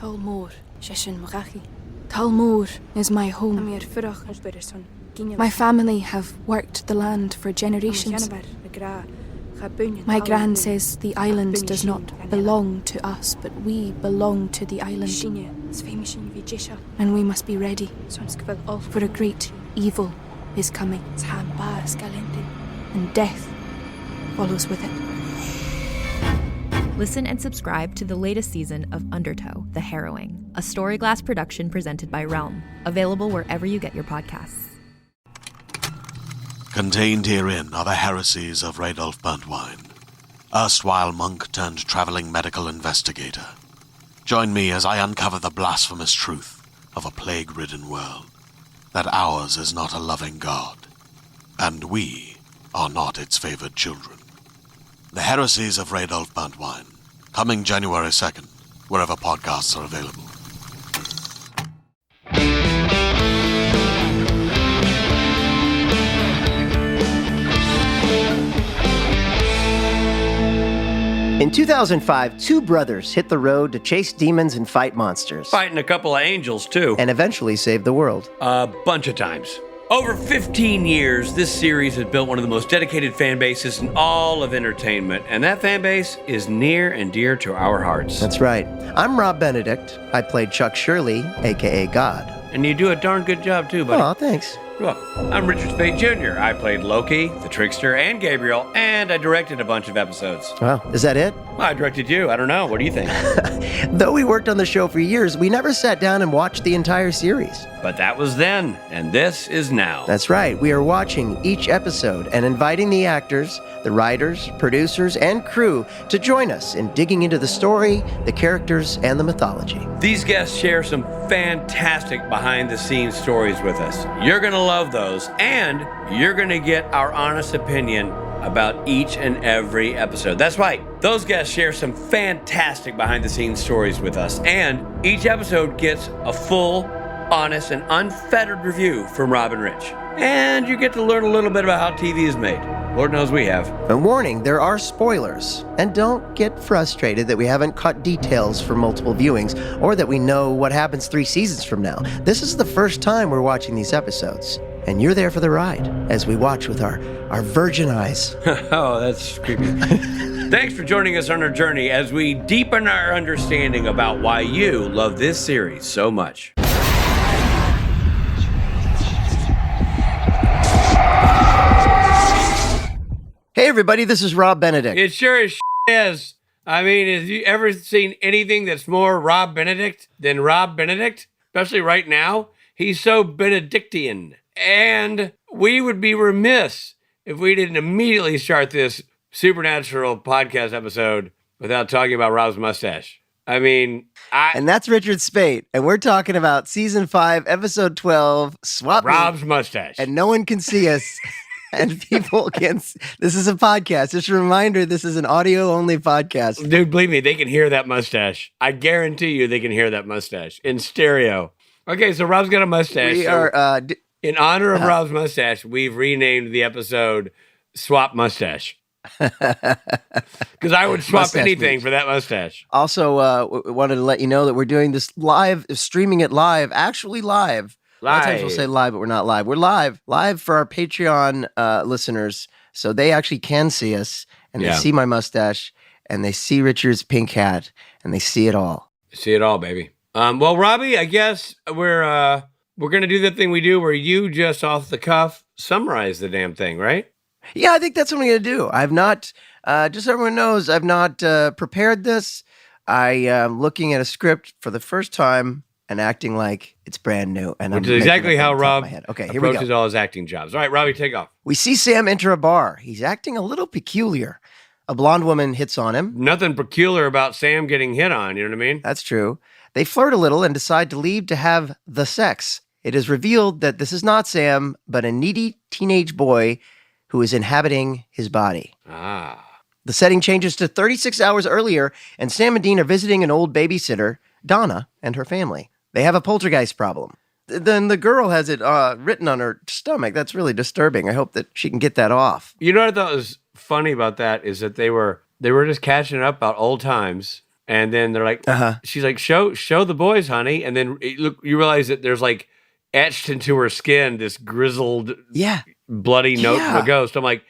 Talmor, Shishin Magachi. Talmor is my home. My family have worked the land for generations. My gran says the island does not belong to us, but we belong to the island. And we must be ready, for a great evil is coming, and death follows with it. Listen and subscribe to the latest season of Undertow, The Harrowing, a Storyglass production presented by Realm, available wherever you get your podcasts. Contained herein are the heresies of Radolf Burntwine, erstwhile monk turned traveling medical investigator. Join me as I uncover the blasphemous truth of a plague-ridden world, that ours is not a loving God, and we are not its favored children. The Heresies of Radolf Burntwine, coming January 2nd, wherever podcasts are available. In 2005, two brothers hit the road to chase demons and fight monsters. Fighting a couple of angels, too. And eventually save the world. A bunch of times. Over 15 years, this series has built one of the most dedicated fan bases in all of entertainment, and that fan base is near and dear to our hearts. That's right. I'm Rob Benedict. I played Chuck Shirley, a.k.a. God. And you do a darn good job, too, buddy. Aw, thanks. Well, I'm Richard Spade Jr. I played Loki, the Trickster, and Gabriel, and I directed a bunch of episodes. Wow, is that it? Well, I directed you. I don't know. What do you think? Though we worked on the show for years, we never sat down and watched the entire series. But that was then, and this is now. That's right. We are watching each episode and inviting the actors, the writers, producers, and crew to join us in digging into the story, the characters, and the mythology. These guests share some fantastic behind-the-scenes stories with us. You're going to love those, and you're going to get our honest opinion about each and every episode. That's right. Those guests share some fantastic behind-the-scenes stories with us, and each episode gets a full, honest, and unfettered review from Rob and Rich. And you get to learn a little bit about how TV is made. Lord knows we have. A warning, there are spoilers. And don't get frustrated that we haven't caught details for multiple viewings or that we know what happens 3 seasons from now. This is the first time we're watching these episodes. And you're there for the ride as we watch with our virgin eyes. Oh, that's creepy. Thanks for joining us on our journey as we deepen our understanding about why you love this series so much. Hey everybody, this is Rob Benedict. It sure as is. I mean, have you ever seen anything that's more Rob Benedict than Rob Benedict? Especially right now. He's so Benedictine. And we would be remiss if we didn't immediately start this supernatural podcast episode without talking about Rob's mustache. I mean, And that's Richard Spate. And we're talking about season 5, episode 12, Swap Rob's Me. mustache. And no one can see us. And people can. This is a podcast. Just a reminder, this is an audio-only podcast. Dude, believe me, they can hear that mustache. I guarantee you they can hear that mustache in stereo. Okay, so Rob's got a mustache. We are... in honor of Rob's mustache, we've renamed the episode Swap Mustache. Because I would swap Mustache anything moves. for that mustache. Also, wanted to let you know that we're doing this live, streaming it live, actually live. A lot of times we'll say live, but we're not live. We're live for our Patreon listeners. So they actually can see us, and they see my mustache, and they see Richard's pink hat, and they see it all. See it all, baby. Well, Robbie, I guess we're going to do the thing we do where you just off the cuff summarize the damn thing, right? Yeah, I think that's what I'm going to do. I've not, just so everyone knows, I've not prepared this. I am looking at a script for the first time and acting like it's brand new. And Which is exactly how Rob approaches all his acting jobs. All right, Robbie, take off. We see Sam enter a bar. He's acting a little peculiar. A blonde woman hits on him. Nothing peculiar about Sam getting hit on, you know what I mean? That's true. They flirt a little and decide to leave to have the sex. It is revealed that this is not Sam, but a needy teenage boy who is inhabiting his body. Ah. The setting changes to 36 hours earlier, and Sam and Dean are visiting an old babysitter, Donna, and her family. They have a poltergeist problem. Then the girl has it written on her stomach. That's really disturbing. I hope that she can get that off. You know what I thought was funny about that is that they were just catching up about old times, And then they're like, she's like, show the boys, honey. And then look, you realize that there's like etched into her skin this grizzled, bloody note from a ghost. I'm like,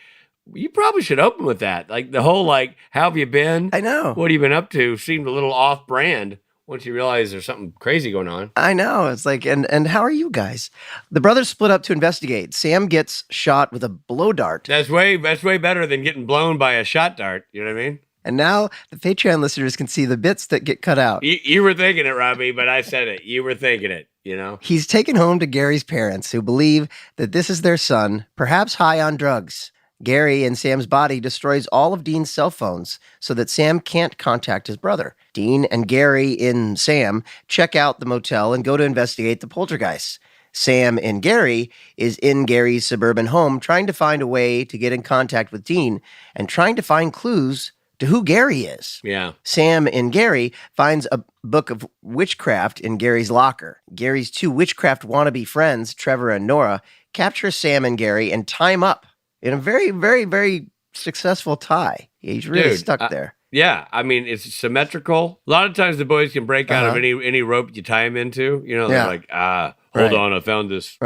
you probably should open with that. Like the whole like, how have you been? I know. What have you been up to? Seemed a little off brand once you realize there's something crazy going on. I know. It's like, and how are you guys? The brothers split up to investigate. Sam gets shot with a blow dart. That's way better than getting blown by a shot dart. You know what I mean? And now the Patreon listeners can see the bits that get cut out. You were thinking it, Robbie, but I said it. You were thinking it, you know? He's taken home to Gary's parents, who believe that this is their son, perhaps high on drugs. Gary, in Sam's body, destroys all of Dean's cell phones so that Sam can't contact his brother. Dean and Gary, in Sam, check out the motel and go to investigate the poltergeist. Sam, in Gary, is in Gary's suburban home trying to find a way to get in contact with Dean and trying to find clues to who Gary is. Yeah. Sam, in Gary, finds a book of witchcraft in Gary's locker. Gary's two witchcraft wannabe friends, Trevor and Nora, capture Sam and Gary and tie him up in a very, very, very successful tie. He's really stuck there. Yeah, I mean, it's symmetrical. A lot of times the boys can break out of any rope you tie them into. You know, they're like, hold on, I found this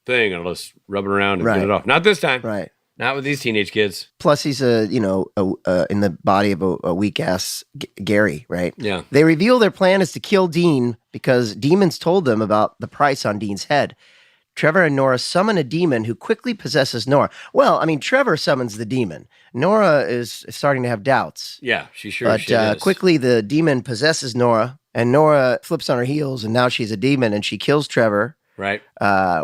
thing, and let's rub it around and get it off. Not this time. Right. Not with these teenage kids. Plus, he's in the body of a weak ass Gary, right? Yeah. They reveal their plan is to kill Dean because demons told them about the price on Dean's head. Trevor and Nora summon a demon who quickly possesses Nora. Well, I mean, Trevor summons the demon. Nora is starting to have doubts. Yeah, she is. But quickly the demon possesses Nora, and Nora flips on her heels, and now she's a demon, and she kills Trevor. Right.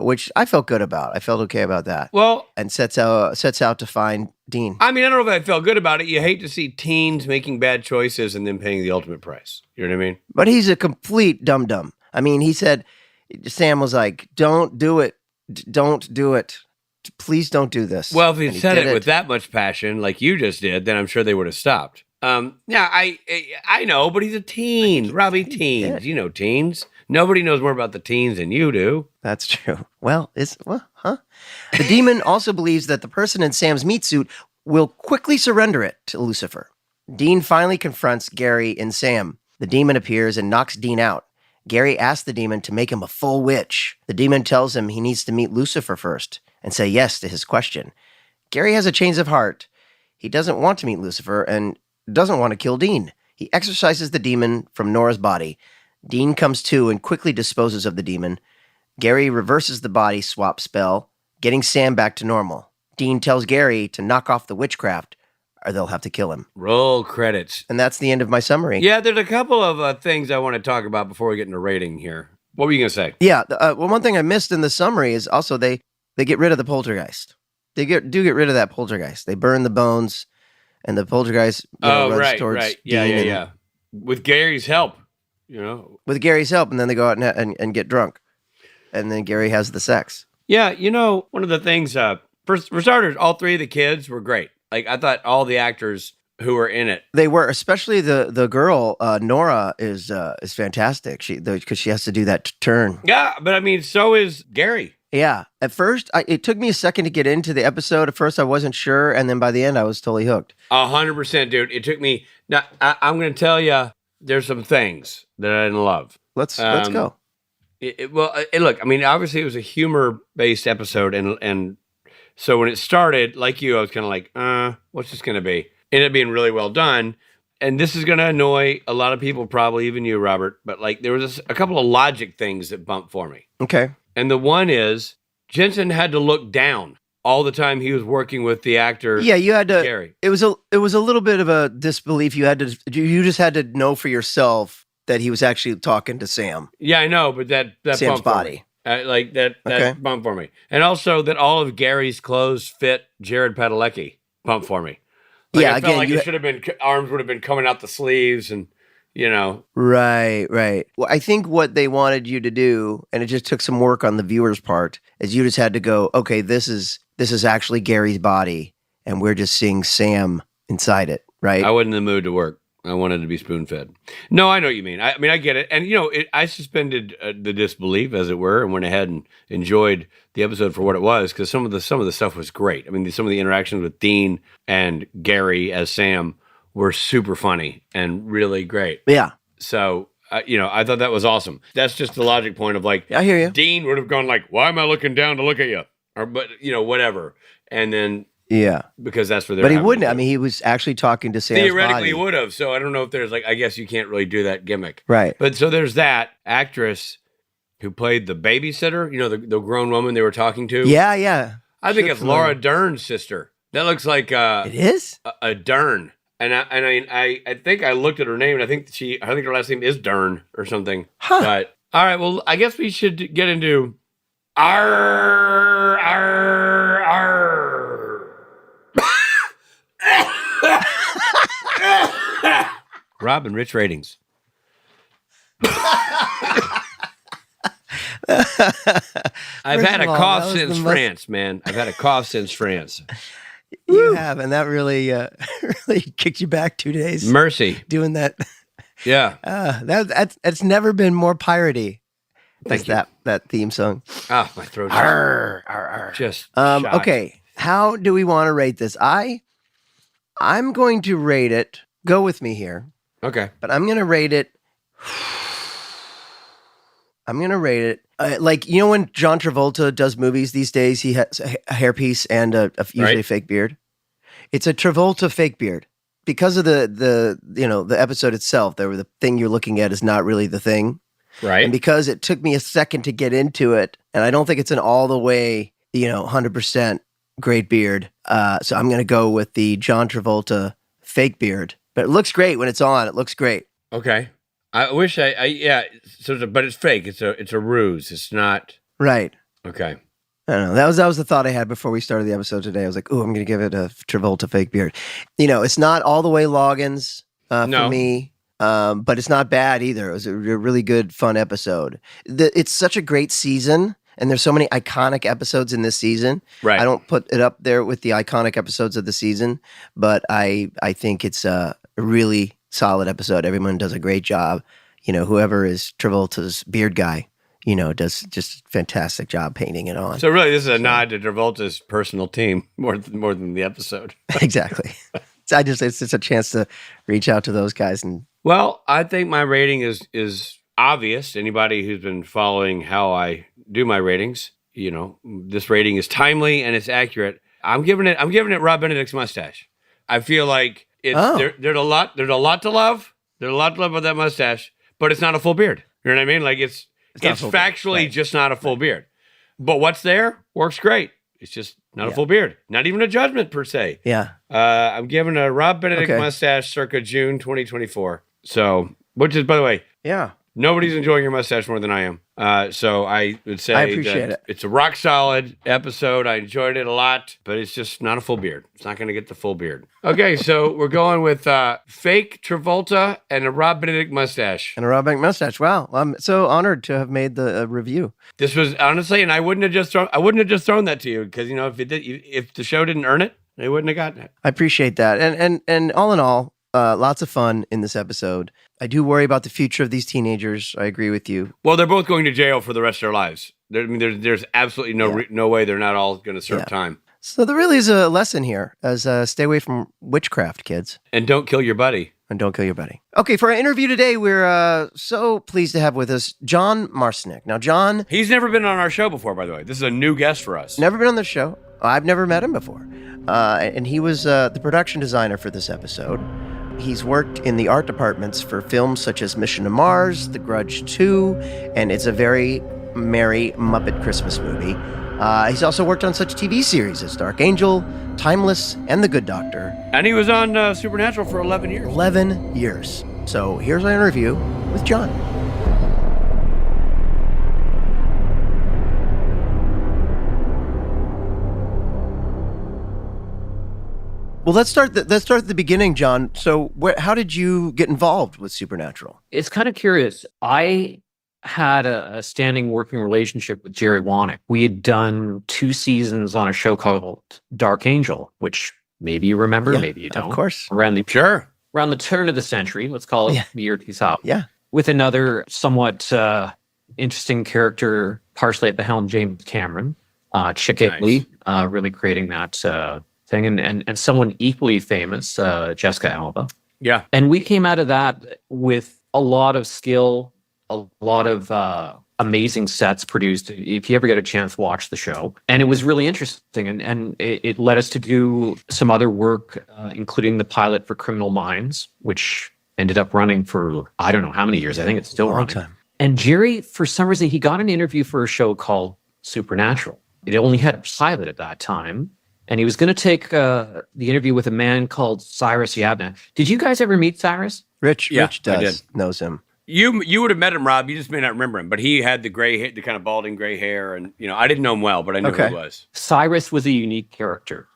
Which I felt good about. I felt okay about that. Well, and sets out to find Dean. I mean, I don't know if I felt good about it. You hate to see teens making bad choices and then paying the ultimate price. You know what I mean? But he's a complete dum-dum. I mean, he said, Sam was like, don't do it. Don't do it. Please don't do this. Well, if he said it with that much passion, like you just did, then I'm sure they would have stopped. Yeah, I know, but he's a teen. Robbie, teens. You know teens. Nobody knows more about the teens than you do. That's true. Well, The demon also believes that the person in Sam's meat suit will quickly surrender it to Lucifer. Dean finally confronts Gary and Sam. The demon appears and knocks Dean out. Gary asks the demon to make him a full witch. The demon tells him he needs to meet Lucifer first and say yes to his question. Gary has a change of heart. He doesn't want to meet Lucifer and doesn't want to kill Dean. He exorcises the demon from Nora's body. Dean comes to and quickly disposes of the demon. Gary reverses the body swap spell, getting Sam back to normal. Dean tells Gary to knock off the witchcraft, or they'll have to kill him. Roll credits. And that's the end of my summary. Yeah, there's a couple of things I want to talk about before we get into rating here. What were you going to say? Yeah, well, one thing I missed in the summary is also they get rid of the poltergeist. They do get rid of that poltergeist. They burn the bones, and the poltergeist runs towards Dean. Yeah. With Gary's help. You know, with Gary's help, and then they go out and get drunk, and then Gary has the sex. Yeah, you know, one of the things, for starters, all three of the kids were great. Like, I thought all the actors who were in it, they were, especially the girl Nora is fantastic. Because she has to do that turn. Yeah, but I mean, so is Gary. Yeah, at first it took me a second to get into the episode. At first, I wasn't sure, and then by the end, I was totally hooked. 100%, dude. It took me. Now, I'm going to tell you. There's some things that I didn't love. Let's go. Look, I mean, obviously it was a humor-based episode, and so when it started, like you, I was kind of like, what's this going to be? Ended up being really well done, and this is going to annoy a lot of people, probably even you, Robert, but like there was a couple of logic things that bumped for me. Okay. And the one is, Jensen had to look down all the time he was working with the actor. Yeah, you had to. Gary. It was a little bit of a disbelief. You just had to know for yourself that he was actually talking to Sam. Yeah, I know, but that Sam's body, that bumped for me, and also that all of Gary's clothes fit Jared Padalecki bumped for me. Like, yeah, I felt like it should have been arms would have been coming out the sleeves, and you know. Right. Well, I think what they wanted you to do, and it just took some work on the viewer's part, is you just had to go, okay, this is actually Gary's body, and we're just seeing Sam inside it, right? I wasn't in the mood to work. I wanted to be spoon-fed. No, I know what you mean. I mean, I get it. And, you know, I suspended the disbelief, as it were, and went ahead and enjoyed the episode for what it was, because some of the stuff was great. I mean, some of the interactions with Dean and Gary as Sam were super funny and really great. Yeah. So, I thought that was awesome. That's just the logic point of like, I hear you. Dean would have gone like, why am I looking down to look at you? Or, but, whatever. And then, because that's where they're But he wouldn't. I mean, he was actually talking to Sam's theoretically body. would have. So I don't know if there's like, I guess you can't really do that gimmick. Right. But so there's that actress who played the babysitter, the grown woman they were talking to. Yeah, yeah. I think it's Laura Dern's sister. That looks like it is a Dern. And I think I looked at her name, and I think her last name is Dern or something. Huh. But all right, well, I guess we should get into our. Rob and Rich ratings. I've had a cough since France, man. I've had a cough since France. You have, and that really really kicked you back 2 days. Mercy. Doing that. Yeah. That's never been more piratey. Thank you. That theme song. Ah, my throat. Just okay. How do we want to rate this? I'm going to rate it. Go with me here. Okay. But I'm going to rate it. Like, when John Travolta does movies these days, he has a hairpiece and usually a fake beard. It's a Travolta fake beard. Because of the episode itself, the thing you're looking at is not really the thing. Right. And because it took me a second to get into it, and I don't think it's an all the way, 100% great beard. So I'm going to go with the John Travolta fake beard. But it looks great when it's on. It looks great. Okay. I wish but it's fake. It's a ruse. It's not. Right. Okay. I don't know. That was the thought I had before we started the episode today. I was like, "Oh, I'm going to give it a Travolta fake beard." It's not all the way Loggins for me, but it's not bad either. It was a really good, fun episode. It's such a great season, and there's so many iconic episodes in this season. Right. I don't put it up there with the iconic episodes of the season, but I think it's a really solid episode. Everyone does a great job. Whoever is Travolta's beard guy, does just a fantastic job painting it on. So really, this is a nod to Travolta's personal team more than the episode. Exactly. It's just a chance to reach out to those guys. Well, I think my rating is obvious. Anybody who's been following how I do my ratings, this rating is timely and it's accurate. I'm giving it Rob Benedict's mustache. I feel like there's a lot to love. There's a lot to love about that mustache, but it's not a full beard. You know what I mean? Like it's factually just not a full beard. But what's there works great. It's just not a full beard. Not even a judgment per se. Yeah. I'm giving a Rob Benedict mustache circa June 2024. So, which is, by the way, nobody's enjoying your mustache more than I am. So I would say I appreciate it. It's a rock solid episode. I enjoyed it a lot, but it's just not a full beard. It's not going to get the full beard. Okay, so we're going with fake Travolta and a Rob Benedict mustache. And a Rob Benedict mustache. Wow, I'm so honored to have made the review. This was honestly, and I wouldn't have just thrown that to you because if the show didn't earn it, they wouldn't have gotten it. I appreciate that, and all in all, lots of fun in this episode. I do worry about the future of these teenagers. I agree with you. Well, they're both going to jail for the rest of their lives. There's absolutely no way they're not all going to serve time. So there really is a lesson here as stay away from witchcraft, kids. And don't kill your buddy. Okay, for our interview today, we're so pleased to have with us John Marcynuk. Now, John... He's never been on our show before, by the way. This is a new guest for us. Never been on the show. I've never met him before. And he was the production designer for this episode. He's worked in the art departments for films such as Mission to Mars, The Grudge 2, and It's a Very Merry Muppet Christmas Movie. He's also worked on such TV series as Dark Angel, Timeless, and The Good Doctor. And he was on Supernatural for 11 years. 11 years. So here's our interview with John. Well, let's start at the beginning, John. So how did you get involved with Supernatural? It's kind of curious. I had a standing working relationship with Jerry Wanek. We had done 2 seasons on a show called Dark Angel, which maybe you remember, maybe you don't. Of course. Around the turn of the century, let's call it the year 2000. Yeah. With another somewhat interesting character, partially at the helm, James Cameron, Chick Italy, really creating that thing, and someone equally famous, Jessica Alba. Yeah. And we came out of that with a lot of skill, a lot of amazing sets produced. If you ever get a chance, watch the show. And it was really interesting. And it led us to do some other work, including the pilot for Criminal Minds, which ended up running for, I don't know how many years. I think it's still running. Time. And Jerry, for some reason, he got an interview for a show called Supernatural. It only had a pilot at that time. And he was going to take the interview with a man called Cyrus Yabna. Did you guys ever meet Cyrus? Rich knows him. You would have met him, Rob. You just may not remember him. But he had the gray hair, the kind of balding gray hair. And, I didn't know him well, but I knew who he was. Cyrus was a unique character.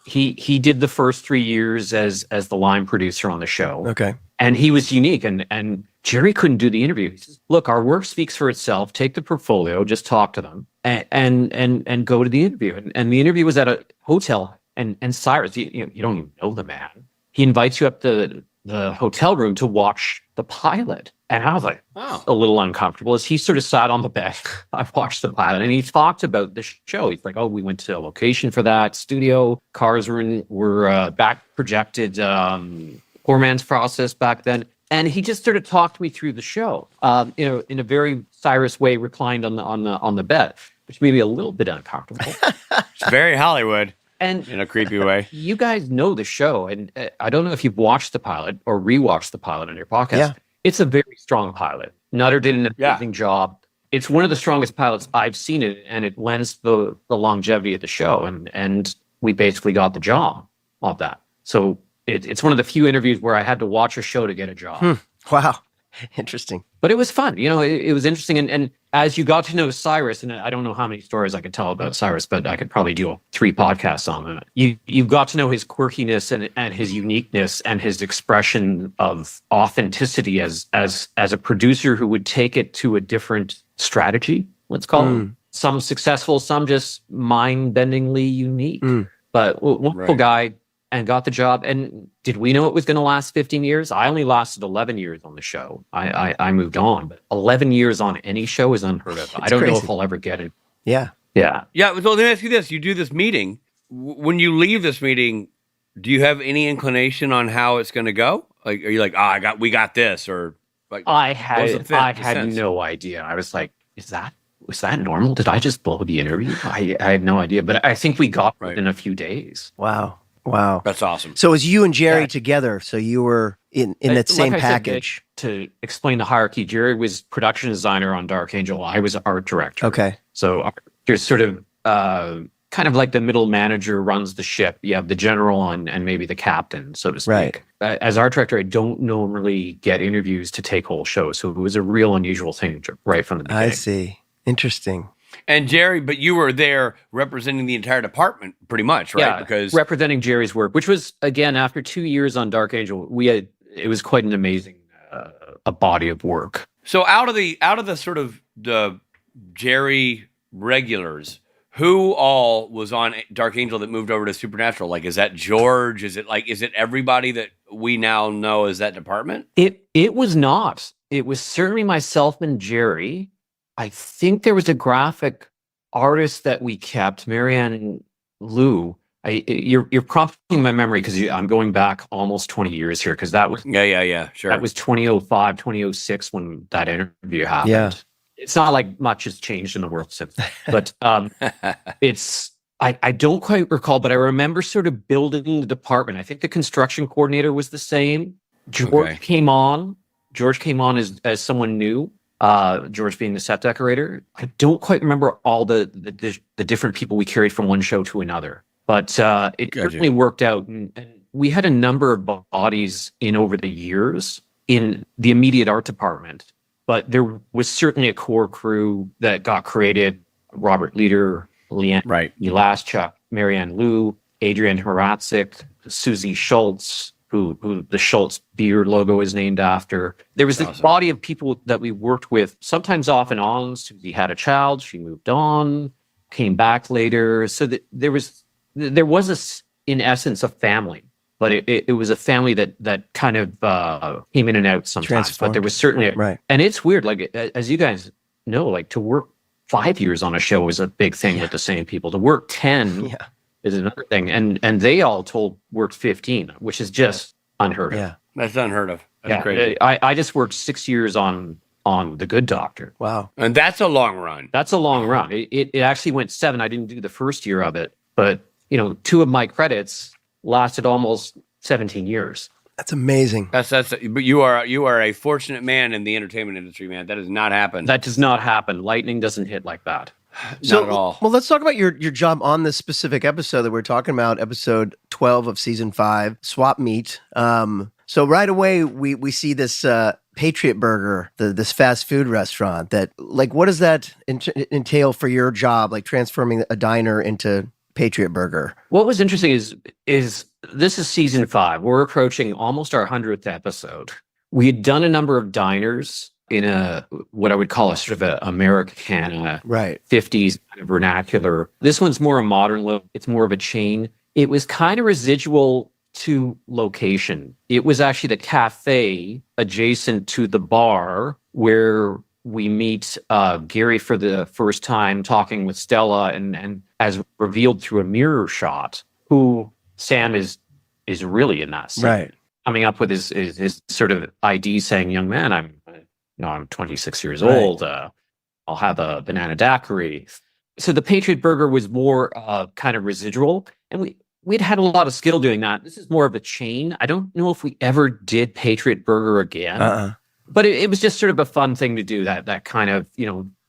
He did the first 3 years as the line producer on the show. Okay. And he was unique. And Jerry couldn't do the interview. He says, look, our work speaks for itself. Take the portfolio, just talk to them and go to the interview. And the interview was at a hotel. And Cyrus, you don't even know the man. He invites you up to the hotel room to watch the pilot. And I was like, a little uncomfortable as he sort of sat on the bed. I watched the pilot and he talked about the show. He's like, we went to a location for that studio. Cars were back projected, poor man's process back then. And he just sort of talked me through the show, in a very Cyrus way, reclined on the bed, which made me a little bit uncomfortable. It's very Hollywood. And in a creepy way. You guys know the show, and I don't know if you've watched the pilot or rewatched the pilot on your podcast. Yeah. It's a very strong pilot. Nutter did an amazing job. It's one of the strongest pilots I've seen it, and it lends the longevity of the show. And we basically got the job of that. So it's one of the few interviews where I had to watch a show to get a job. Wow. Interesting. But it was fun. It was interesting. And as you got to know Cyrus, and I don't know how many stories I could tell about Cyrus, but I could probably do 3 podcasts on it. You got to know his quirkiness and his uniqueness and his expression of authenticity as a producer who would take it to a different strategy, let's call it. Some successful, some just mind-bendingly unique. But wonderful guy. And got the job. And did we know it was going to last 15 years? I only lasted 11 years on the show. I moved on, but 11 years on any show is unheard of. I don't know if I'll ever get it. Yeah. Yeah. So let me ask you this. You do this meeting. When you leave this meeting, do you have any inclination on how it's going to go? Like, are you like, we got this? Or like, I had no idea. I was like, was that normal? Did I just blow the interview? I had no idea, but I think we got it in a few days. Wow. That's awesome. So it was you and Jerry together. So you were in that same package. To explain the hierarchy, Jerry was production designer on Dark Angel. I was art director. Okay. So you're sort of kind of like the middle manager runs the ship. You have the general and maybe the captain, so to speak. Right. As art director, I don't normally get interviews to take whole shows. So it was a real unusual thing right from the beginning. I see. Interesting. And Jerry, but you were there representing the entire department pretty much, right? Yeah, because representing Jerry's work, which was, again, after 2 years on Dark Angel, it was quite an amazing a body of work. So out of the sort of the Jerry regulars, who all was on Dark Angel that moved over to Supernatural? Like, is that George? Is it everybody that we now know as that department? It was not. It was certainly myself and Jerry. I think there was a graphic artist that we kept, Marianne and Lou. You're prompting my memory because I'm going back almost 20 years here because that was sure. That was 2005, 2006 when that interview happened. Yeah. It's not like much has changed in the world since, but I don't quite recall, but I remember sort of building the department. I think the construction coordinator was the same. George came on as someone new. George being the set decorator. I don't quite remember all the different people we carried from one show to another, but it certainly worked out. And we had a number of bodies in over the years in the immediate art department, but there was certainly a core crew that got created. Robert Leader, Leanne Elaschuk, Marianne Liu, Adrian Horatzik, Susie Schultz, who the Schultz beer logo is named after. There was this body of people that we worked with, sometimes off and on. Susie had a child, she moved on, came back later. So that there was in essence, a family, but it was a family that kind of came in and out sometimes. But there was certainly, and it's weird, like, as you guys know, like, to work 5 years on a show is a big thing with the same people. To work 10 is another thing. And they all worked 15, which is just unheard of. Yeah. That's unheard of. That's crazy. I just worked 6 years on The Good Doctor. Wow. And that's a long run. That's a long run. It actually went 7. I didn't do the first year of it, but 2 of my credits lasted almost 17 years. That's amazing. But you are a fortunate man in the entertainment industry, man. That does not happen. That does not happen. Lightning doesn't hit like that. Not at all. Well, let's talk about your job on this specific episode that we're talking about, episode 12 of season 5, Swap Meet. So right away we see this Patriot Burger, this fast food restaurant. That, like, what does that entail for your job, like transforming a diner into Patriot Burger? What was interesting is this is season 5. We're approaching almost our 100th episode. We had done a number of diners in what I would call a sort of a Americana, right, 50s kind of vernacular. This one's more a modern look. It's more of a chain. It was kind of residual to location. It was actually the cafe adjacent to the bar where we meet Gary for the first time, talking with Stella, and as revealed through a mirror shot, who Sam is really in that scene. Right. Coming up with his sort of ID saying, "Young man, I'm 26 years old. I'll have a banana daiquiri." So the Patriot Burger was more kind of residual, and we'd had a lot of skill doing that. This is more of a chain. I don't know if we ever did Patriot Burger again. But it was just sort of a fun thing to do, that kind of,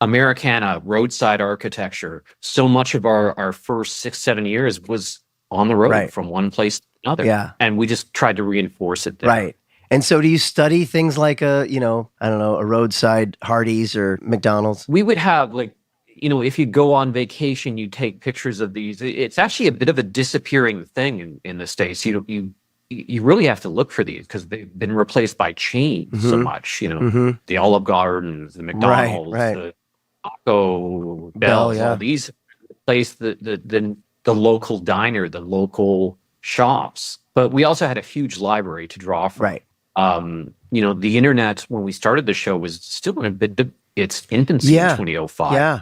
Americana roadside architecture. So much of our first 6-7 years was on the road from one place to another. Yeah. And we just tried to reinforce it there. Right. And so do you study things like a roadside Hardee's or McDonald's? We would have, if you go on vacation, you take pictures of these. It's actually a bit of a disappearing thing in the States. You really have to look for these because they've been replaced by chains so much. The Olive Gardens, the McDonald's, the Taco Bell, all these replace the local diner, the local shops. But we also had a huge library to draw from. Right. The internet when we started the show was still in a bit its infancy in 2005. Yeah.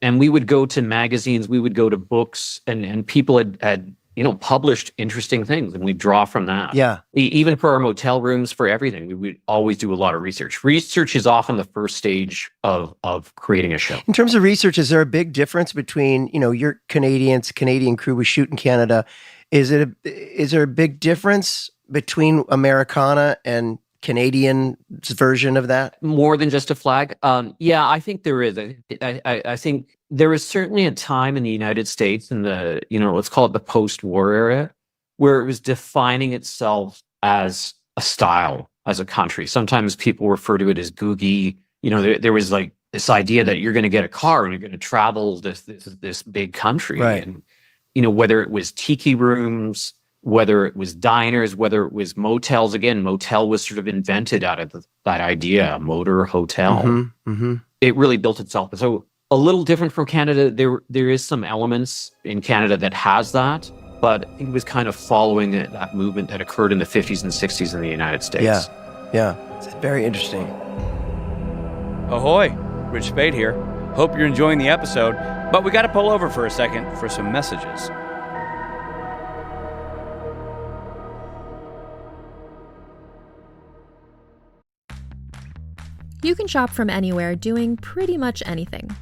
And we would go to magazines, we would go to books, and people had published interesting things, and we draw from that. Yeah. Even for our motel rooms, for everything, we would always do a lot of research. Research is often the first stage of creating a show. In terms of research, is there a big difference between, your Canadian crew we shoot in Canada? Is there a big difference between Americana and Canadian version of that? More than just a flag? Yeah, I think there is. I think there was certainly a time in the United States in the, let's call it the post-war era, where it was defining itself as a style, as a country. Sometimes people refer to it as googie. There was like this idea that you're going to get a car and you're going to travel this big country. Right. And, whether it was tiki rooms, whether it was diners, whether it was motels. Again, motel was sort of invented out of that idea, motor hotel. It really built itself. So a little different from Canada. There is some elements in Canada that has that, but I think it was kind of following that movement that occurred in the 50s and 60s in the United States. Yeah. It's very interesting. Ahoy, Rich Spade here. Hope you're enjoying the episode, but we got to pull over for a second for some messages. You can shop from anywhere doing pretty much anything.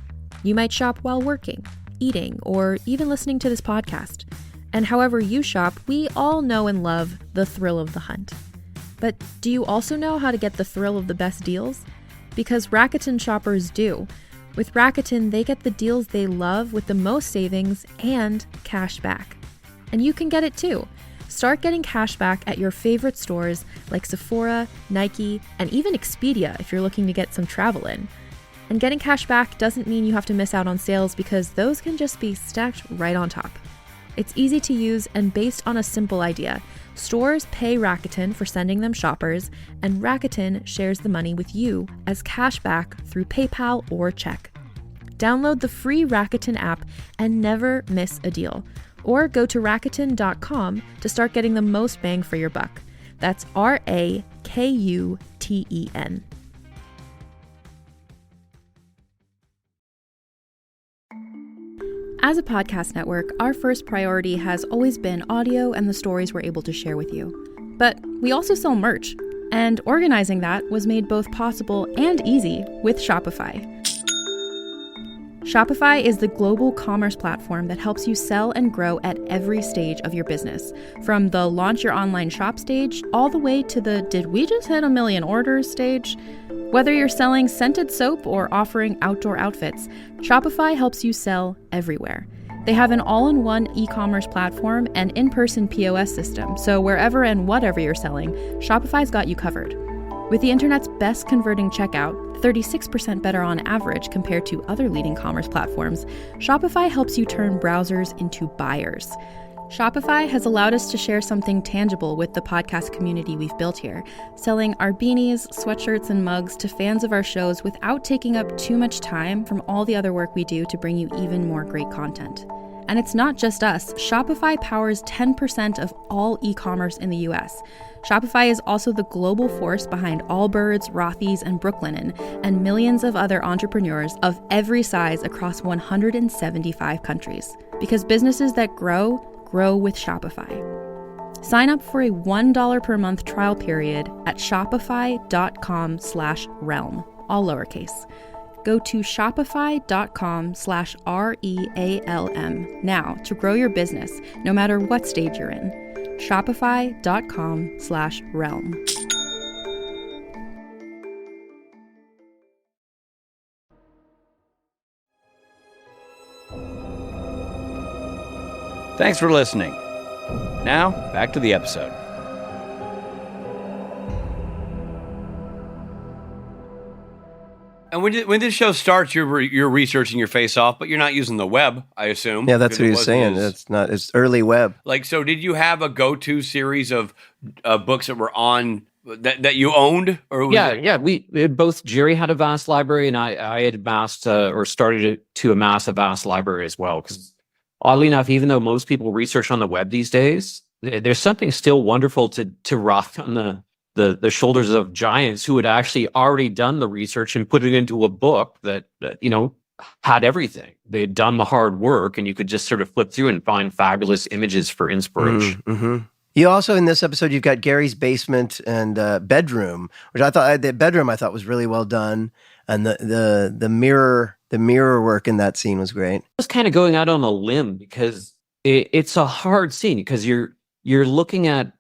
You might shop while working, eating, or even listening to this podcast. And however you shop, we all know and love the thrill of the hunt. But do you also know how to get the thrill of the best deals? Because Rakuten shoppers do. With Rakuten, they get the deals they love with the most savings and cash back. And you can get it too. Start getting cash back at your favorite stores like Sephora, Nike, and even Expedia if you're looking to get some travel in. And getting cash back doesn't mean you have to miss out on sales because those can just be stacked right on top. It's easy to use and based on a simple idea. Stores pay Rakuten for sending them shoppers, and Rakuten shares the money with you as cash back through PayPal or check. Download the free Rakuten app and never miss a deal. Or go to Rakuten.com to start getting the most bang for your buck. That's Rakuten. As a podcast network, our first priority has always been audio and the stories we're able to share with you. But we also sell merch, and organizing that was made both possible and easy with Shopify. Shopify is the global commerce platform that helps you sell and grow at every stage of your business, from the launch your online shop stage all the way to the did we just hit 1 million orders stage. Whether you're selling scented soap or offering outdoor outfits, Shopify helps you sell everywhere. They have an all-in-one e-commerce platform and in-person POS system, so wherever and whatever you're selling, Shopify's got you covered. With the internet's best converting checkout, 36% better on average compared to other leading commerce platforms, Shopify helps you turn browsers into buyers. Shopify has allowed us to share something tangible with the podcast community we've built here, selling our beanies, sweatshirts, and mugs to fans of our shows without taking up too much time from all the other work we do to bring you even more great content. And it's not just us. Shopify powers 10% of all e-commerce in the US. Shopify is also the global force behind Allbirds, Rothy's, and Brooklinen, and millions of other entrepreneurs of every size across 175 countries. Because businesses that grow with Shopify. Sign up for a $1 per month trial period at shopify.com/realm, all lowercase. Go to shopify.com/REALM now to grow your business, no matter what stage you're in. Shopify.com/realm. Thanks for listening. Now, back to the episode. And when this show starts, you're researching your face off, but you're not using the web, I assume. Yeah, that's what he's saying. It's early web. Like, so did you have a go-to series of books that were on that you owned? Or we both. Jerry had a vast library, and I had amassed or started to amass a vast library as well. Because oddly enough, even though most people research on the web these days, there's something still wonderful to rock on the shoulders of giants who had actually already done the research and put it into a book that had everything. They had done the hard work, and you could just sort of flip through and find fabulous images for inspiration. Mm-hmm. You also, in this episode, you've got Gary's basement and bedroom, which the bedroom I thought was really well done, and the mirror work in that scene was great. I was kind of going out on a limb because it's a hard scene because you're looking at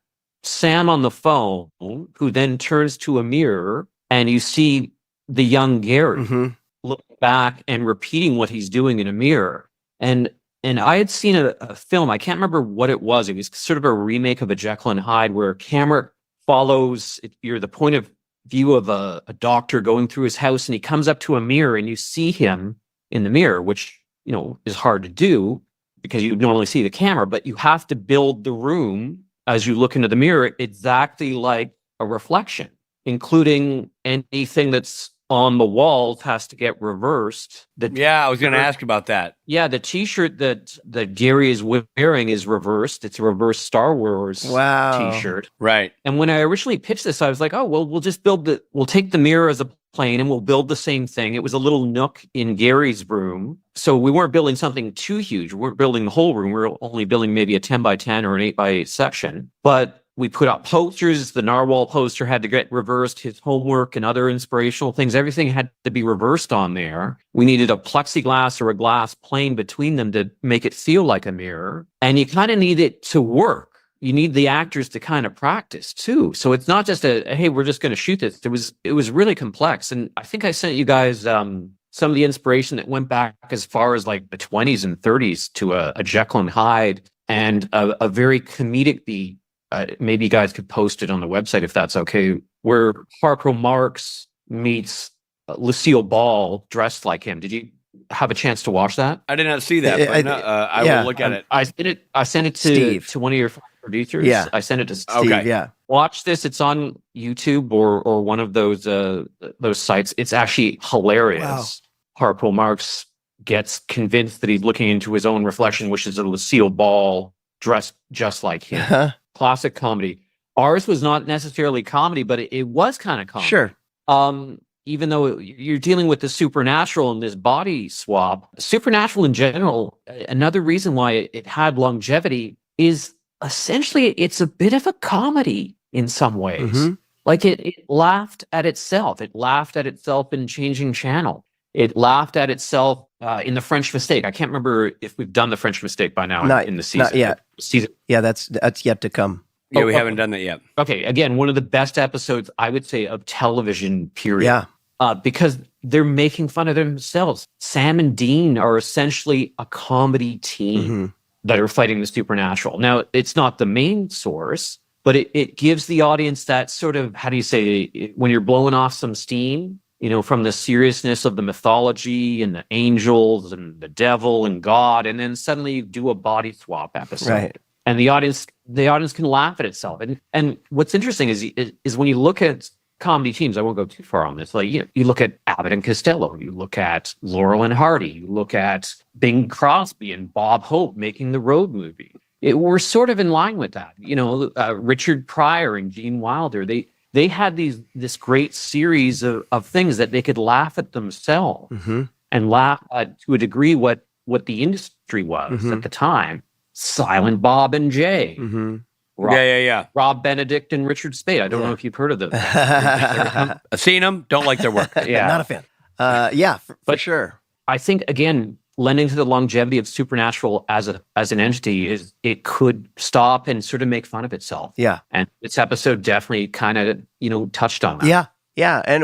Sam on the phone, who then turns to a mirror, and you see the young Gary looking back and repeating what he's doing in a mirror. And I had seen a film, I can't remember what it was. It was sort of a remake of a Jekyll and Hyde where a camera follows you're the point of view of a doctor going through his house, and he comes up to a mirror and you see him in the mirror, which is hard to do because you normally see the camera, but you have to build the room as you look into the mirror exactly like a reflection, including anything that's on the walls has to get reversed. I was going to ask about that. Yeah, the T-shirt that Gary is wearing is reversed. It's a reverse Star Wars T-shirt. Right. And when I originally pitched this, I was like, oh, well, we'll take the mirror as a plane and we'll build the same thing. It was a little nook in Gary's room. So we weren't building something too huge. We weren't building the whole room. We were only building maybe a 10 by 10 or an 8 by 8 section. But we put up posters. The narwhal poster had to get reversed. His homework and other inspirational things, everything had to be reversed on there. We needed a plexiglass or a glass plane between them to make it feel like a mirror. And you kind of need it to work. You need the actors to kind of practice too. So it's not just hey, we're just going to shoot this. It was really complex. And I think I sent you guys some of the inspiration that went back as far as like the 20s and 30s to a Jekyll and Hyde and a very comedic beat. Maybe you guys could post it on the website if that's okay, where Harpo Marx meets Lucille Ball dressed like him. Did you have a chance to watch that? I did not see that, but I will look at it. I sent it to Steve. To one of your producers. Yeah. I sent it to Steve. Okay. Yeah. Watch this. It's on YouTube or one of those sites. It's actually hilarious. Wow. Harpo Marx gets convinced that he's looking into his own reflection, which is a Lucille Ball dressed just like him. Uh-huh. Classic comedy. Ours was not necessarily comedy, but it was kind of comedy. Sure. Even though you're dealing with the supernatural and this body swap, supernatural in general, another reason why it had longevity is essentially it's a bit of a comedy. in some ways. Mhm. Like it laughed at itself. It laughed at itself in Changing Channel. It laughed at itself in The French Mistake. I can't remember if we've done The French Mistake by now in the season. Not yet. Season. Yeah, that's yet to come. Yeah, we haven't done that yet. Okay, again, one of the best episodes, I would say, of television, period. Yeah. Because they're making fun of themselves. Sam and Dean are essentially a comedy team that are fighting the supernatural. Now, it's not the main source, but it gives the audience that sort of, how do you say, when you're blowing off some steam, from the seriousness of the mythology and the angels and the devil and God, and then suddenly you do a body swap episode. Right. And the audience can laugh at itself. And what's interesting is when you look at comedy teams, I won't go too far on this. Like you look at Abbott and Costello, you look at Laurel and Hardy, you look at Bing Crosby and Bob Hope making the Road movie. We're sort of in line with that. Richard Pryor and Gene Wilder. They had this great series of things that they could laugh at themselves and laugh at, to a degree, what the industry was at the time. Silent Bob and Jay. Rob Benedict and Richard Spade. I don't know if you've heard of them. I've seen them. Don't like their work. Yeah, not a fan. For sure. I think, again, lending to the longevity of Supernatural as an entity is it could stop and sort of make fun of itself. Yeah. And this episode definitely kind of, touched on that. Yeah. Yeah. And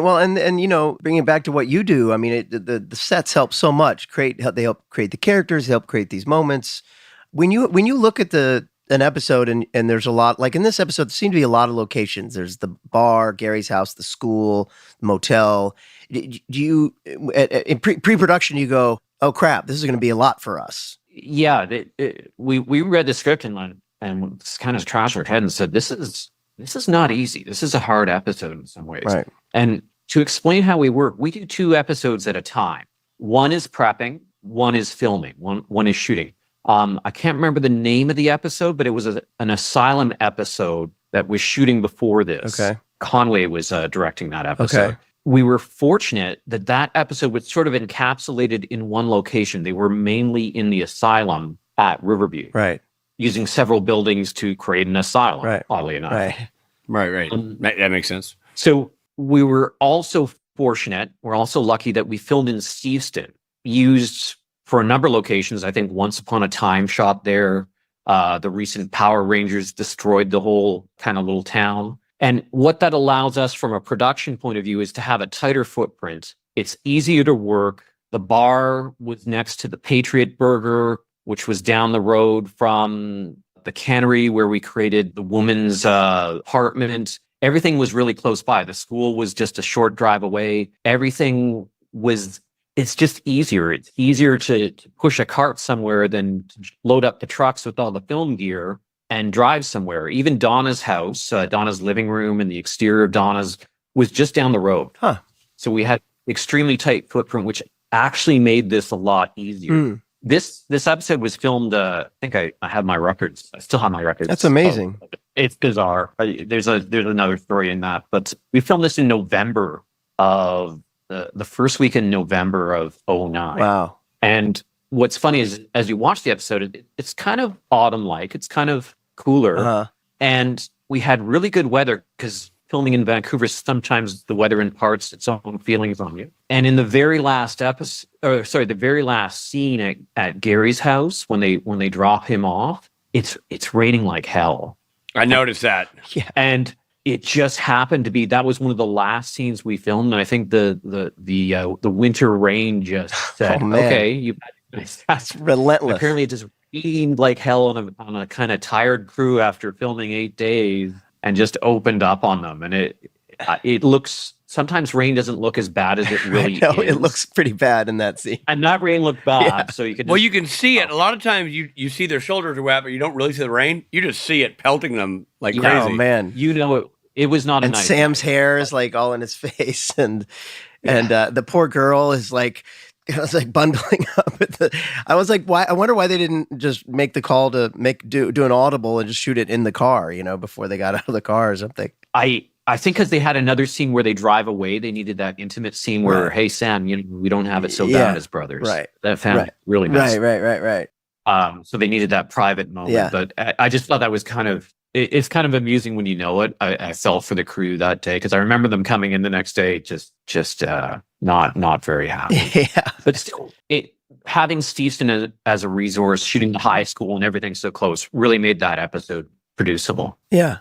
bringing it back to what you do, I mean, the sets help so much. They help create the characters, they help create these moments. When you look at an episode and there's a lot, like in this episode, there seem to be a lot of locations. There's the bar, Gary's house, the school, the motel. Do you, in pre-production, you go, oh crap, this is going to be a lot for us. Yeah. We read the script and kind of trashed our head and said, this is not easy. This is a hard episode in some ways. Right. And to explain how we work, we do 2 episodes at a time. One is prepping, one is filming, one is shooting. I can't remember the name of the episode, but it was an asylum episode that was shooting before this. Okay. Conway was directing that episode. Okay. We were fortunate that episode was sort of encapsulated in one location. They were mainly in the asylum at Riverview. Right. Using several buildings to create an asylum, right. Oddly enough. Right. That makes sense. So we were also fortunate, we're also lucky that we filmed in Steveston, used for a number of locations. I think Once Upon a Time shot there. The recent Power Rangers destroyed the whole kind of little town. And what that allows us from a production point of view is to have a tighter footprint. It's easier to work. The bar was next to the Patriot Burger, which was down the road from the cannery where we created the woman's apartment. Everything was really close by. The school was just a short drive away. Everything was, it's just easier. It's easier to push a cart somewhere than to load up the trucks with all the film gear and drive somewhere. Even Donna's house, Donna's living room and the exterior of Donna's was just down the road. Huh. So we had extremely tight footprint, which actually made this a lot easier. This episode was filmed, I think I have my records. I still have my records. That's amazing. It's bizarre. There's another story in that. But we filmed this in November of the first week in November of 2009. Wow. And what's funny is as you watch the episode, it's kind of autumn-like. It's kind of cooler. Uh-huh. And we had really good weather because filming in Vancouver, sometimes the weather imparts its own feelings on you. And in the very last the very last scene at Gary's house, when they drop him off, it's raining like hell. I noticed that. Yeah. And it just happened to be that was one of the last scenes we filmed, and I think the winter rain just said, "Okay, that's relentless." Apparently, it just rained like hell on a kind of tired crew after filming 8 days, and just opened up on them. And it looks, sometimes rain doesn't look as bad as it really is. It looks pretty bad in that scene. And that rain looked bad. Yeah. So you can you can see it. A lot of times you see their shoulders are wet, but you don't really see the rain. You just see it pelting them like crazy. Oh man. It was not a nice Sam's hair is like all in his face, and the poor girl is like, I was like bundling up I was like, why? I wonder why they didn't just make the call to do an audible and just shoot it in the car, before they got out of the car or something. I think because they had another scene where they drive away, they needed that intimate scene where, hey Sam, we don't have it so bad as brothers. Right. That found really nice. Right. So they needed that private moment. Yeah. But I just thought that was kind of, it's kind of amusing when you know it. I felt for the crew that day because I remember them coming in the next day just not very happy. Yeah. But still, having Stevenson as a resource, shooting the high school and everything so close, really made that episode producible. Yeah.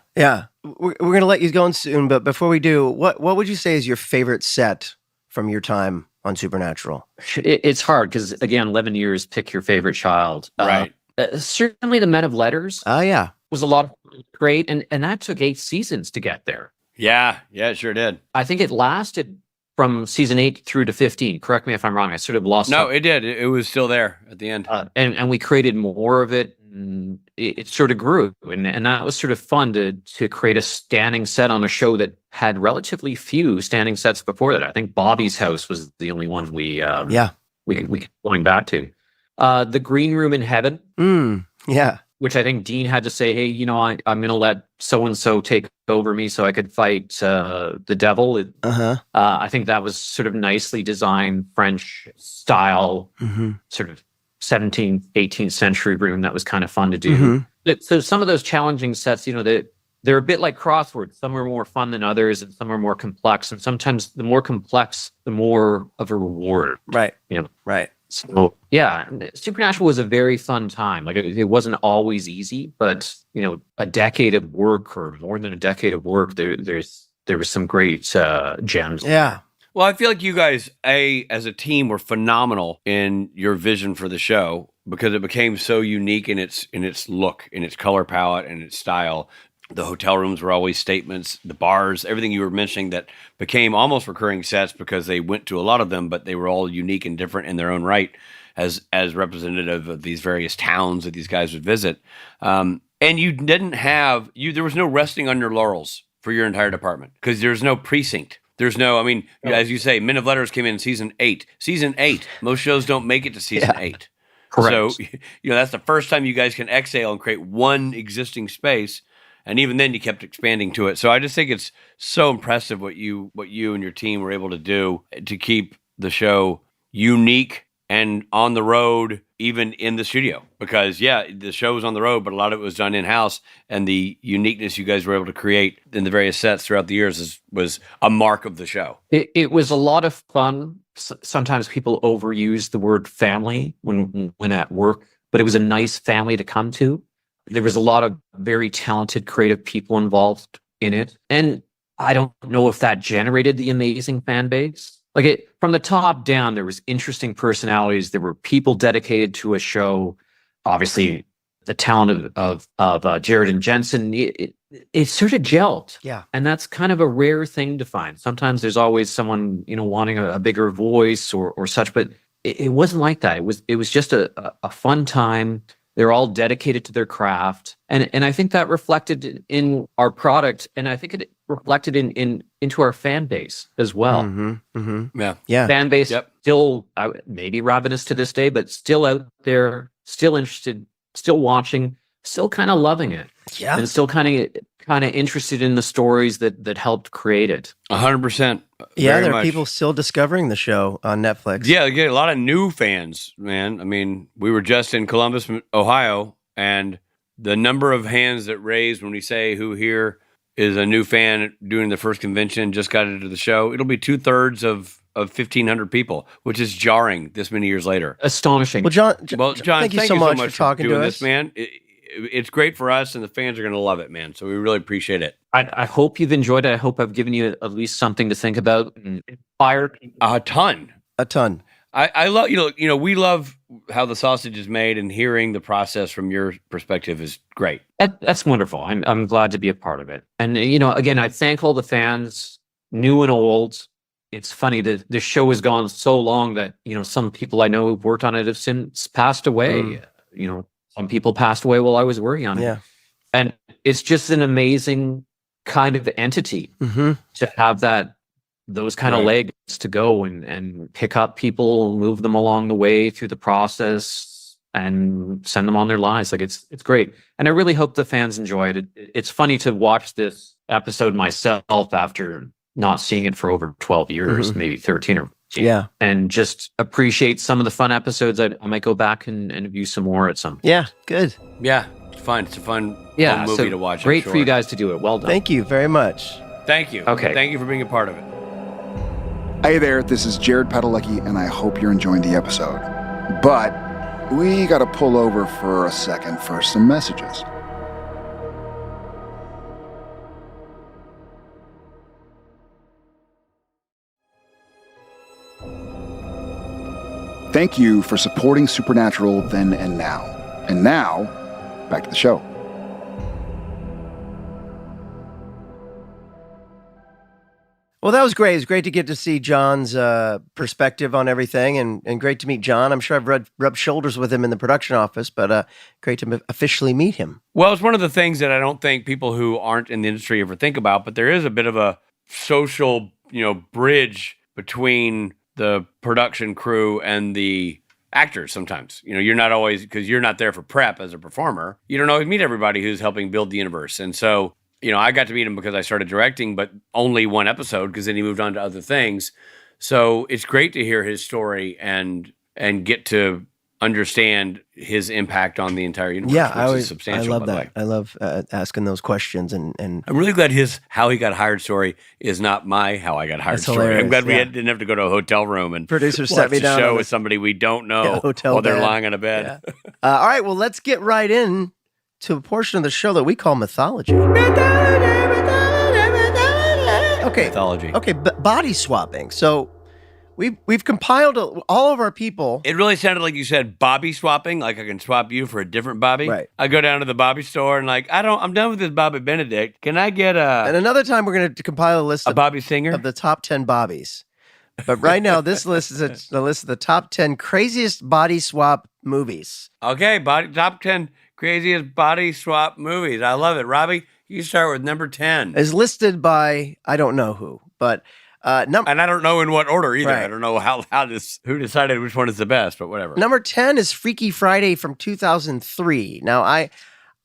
We're going to let you go soon, but before we do, what would you say is your favorite set from your time on Supernatural? It's hard because, again, 11 years, pick your favorite child. Right. Certainly the Men of Letters. Oh, yeah. Was a lot of great, and that took 8 seasons to get there. Yeah, it sure did. I think it lasted from season 8 through to 15. Correct me if I'm wrong. I sort of lost. No, it did. It was still there at the end. And we created more of it. And it sort of grew, and that was sort of fun to create a standing set on a show that had relatively few standing sets before that. I think Bobby's house was the only one we kept going back to. The Green Room in Heaven. Yeah. Which I think Dean had to say, hey, I'm going to let so-and-so take over me so I could fight the devil. I think that was sort of nicely designed French style, sort of 17th, 18th century room that was kind of fun to do. So some of those challenging sets, they're a bit like crosswords. Some are more fun than others, and some are more complex. And sometimes the more complex, the more of a reward. Right. Right. So yeah, Supernatural was a very fun time. Like it wasn't always easy, but a decade of work or more than a decade of work, there was some great gems. Yeah. Well, I feel like you guys, as a team, were phenomenal in your vision for the show because it became so unique in its look, in its color palette, and its style. The hotel rooms were always statements. The bars, everything you were mentioning that became almost recurring sets because they went to a lot of them, but they were all unique and different in their own right as representative of these various towns that these guys would visit. And you didn't have there was no resting on your laurels for your entire department because there's no precinct. There's no, as you say, Men of Letters came in season 8. Season 8. Most shows don't make it to season 8. Correct. So, that's the first time you guys can exhale and create one existing space. And even then you kept expanding to it. So I just think it's so impressive what you and your team were able to do to keep the show unique and on the road, even in the studio. Because, the show was on the road, but a lot of it was done in-house. And the uniqueness you guys were able to create in the various sets throughout the years was a mark of the show. It was a lot of fun. Sometimes people overuse the word family when at work, but it was a nice family to come to. There was a lot of very talented, creative people involved in it. And I don't know if that generated the amazing fan base. From the top down, there was interesting personalities. There were people dedicated to a show. Obviously, the talent of Jared and Jensen, it sort of gelled. Yeah. And that's kind of a rare thing to find. Sometimes there's always someone, wanting a bigger voice or such, but it wasn't like that. It was just a fun time. They're all dedicated to their craft. And I think that reflected in our product. And I think it reflected into our fan base as well. Yeah. Fan base still maybe ravenous to this day, but still out there, still interested, still watching, still kind of loving it. Yeah. And still kind of interested in the stories that helped create it. 100%. Yeah, there are people still discovering the show on Netflix. Yeah, you get a lot of new fans, man. We were just in Columbus, Ohio, and the number of hands that raised when we say who here is a new fan doing the first convention, just got into the show, it'll be 2/3 of 1,500 people, which is jarring this many years later. Astonishing. Well, John, thank you so much for talking doing to this, us, man. It's great for us, and the fans are going to love it, man. So we really appreciate it. I hope you've enjoyed it. I hope I've given you at least something to think about and inspire people. A ton. I love, we love how the sausage is made, and hearing the process from your perspective is great. That's wonderful. I'm glad to be a part of it. And, again, I thank all the fans, new and old. It's funny that the show has gone so long that, some people I know who've worked on it have since passed away. Some people passed away while I was working on it. Yeah. And it's just an amazing kind of entity to have those kind of legs to go and pick up people, move them along the way through the process and send them on their lives. It's great. And I really hope the fans enjoy it. It's funny to watch this episode myself after not seeing it for over 12 years, maybe 13 or 14. Yeah. And just appreciate some of the fun episodes. I might go back and view some more at some. Yeah, good. Yeah, fun. It's a fun Yeah, movie so to watch. great for you guys to do it. Well done. Thank you very much. Thank you. Okay. Thank you for being a part of it. Hey there, this is Jared Padalecki, and I hope you're enjoying the episode. But we got to pull over for a second for some messages. Thank you for supporting Supernatural then and now. And now, back to the show. Well, that was great. It was great to get to see John's perspective on everything, and great to meet John. I'm sure I've rubbed shoulders with him in the production office, but great to officially meet him. Well, it's one of the things that I don't think people who aren't in the industry ever think about, but there is a bit of a social, bridge between the production crew and the actors sometimes. You're not always, because you're not there for prep as a performer, you don't always meet everybody who's helping build the universe. And so, I got to meet him because I started directing, but only one episode, because then he moved on to other things. So it's great to hear his story and get to understand his impact on the entire universe. Yeah, which is substantial. I love that. I love asking those questions, and I'm really glad his how he got hired story is not my how I got hired That's story. hilarious, I'm glad we yeah. didn't have to go to a hotel room and Producers watch set me a down show on with somebody we don't know hotel while they're bed. lying on a bed. Yeah. All right, well, let's get right in to a portion of the show that we call Mythology. Okay. Mythology. Okay, body swapping. So we've compiled all of our people. It really sounded like you said Bobby swapping, like I can swap you for a different Bobby. Right. I go down to the Bobby store and I'm done with this Bobby Benedict. Can I get And another time we're going to compile a list a Bobby Singer of the top 10 Bobbies. But right now, this list is a list of the top 10 craziest body swap movies. Okay, top 10 craziest body swap movies. I love it. Robbie, you start with number 10. Is listed by, I don't know who, but and I don't know in what order either. Right. I don't know who decided which one is the best, but whatever. Number 10 is Freaky Friday from 2003. Now,